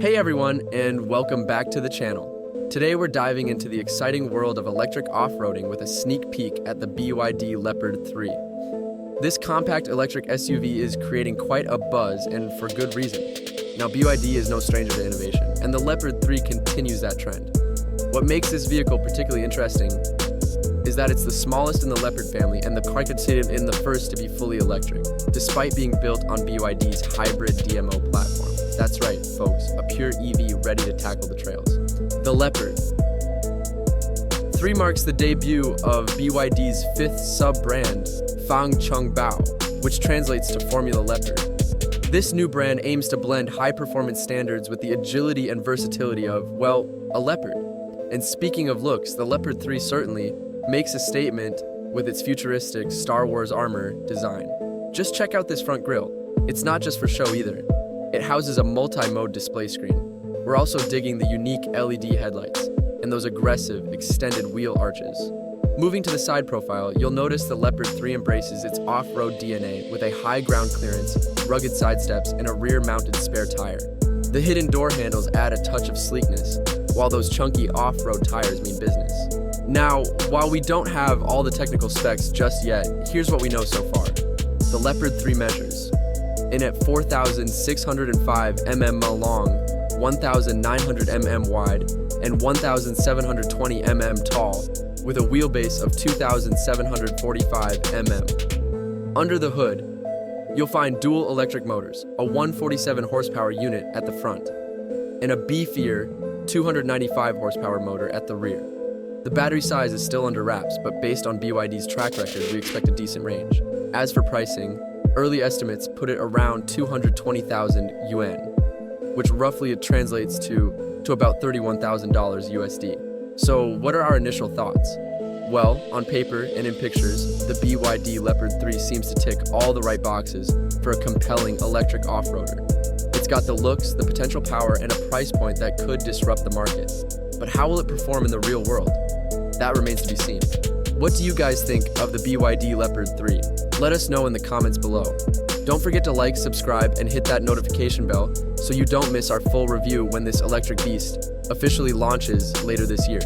Hey everyone, and welcome back to the channel. Today we're diving into the exciting world of electric off-roading with a sneak peek at the BYD Leopard 3. This compact electric SUV is creating quite a buzz, and for good reason. Now BYD is no stranger to innovation, and the Leopard 3 continues that trend. What makes this vehicle particularly interesting is that it's the smallest in the Leopard family and the car considered in the first to be fully electric, despite being built on BYD's hybrid DMO platform. That's right, folks, a pure EV ready to tackle the trails. The Leopard 3 marks the debut of BYD's fifth sub-brand, Fangchongbao, which translates to Formula Leopard. This new brand aims to blend high-performance standards with the agility and versatility of, well, a Leopard. And speaking of looks, the Leopard 3 certainly makes a statement with its futuristic Star Wars armor design. Just check out this front grille. It's not just for show either. It houses a multi-mode display screen. We're also digging the unique LED headlights and those aggressive, extended wheel arches. Moving to the side profile, you'll notice the Leopard 3 embraces its off-road DNA with a high ground clearance, rugged side steps, and a rear-mounted spare tire. The hidden door handles add a touch of sleekness, while those chunky off-road tires mean business. Now, while we don't have all the technical specs just yet, here's what we know so far. The Leopard 3 measures in at 4,605 mm long, 1,900 mm wide, and 1,720 mm tall, with a wheelbase of 2,745 mm. Under the hood, you'll find dual electric motors, a 147 horsepower unit at the front, and a beefier 295 horsepower motor at the rear. The battery size is still under wraps, but based on BYD's track record, we expect a decent range. As for pricing, early estimates put it around 220,000 yuan, which roughly translates to about $31,000 USD. So what are our initial thoughts? Well, on paper and in pictures, the BYD Leopard 3 seems to tick all the right boxes for a compelling electric off-roader. It's got the looks, the potential power, and a price point that could disrupt the market. But how will it perform in the real world? That remains to be seen. What do you guys think of the BYD Leopard 3? Let us know in the comments below. Don't forget to like, subscribe, and hit that notification bell so you don't miss our full review when this electric beast officially launches later this year.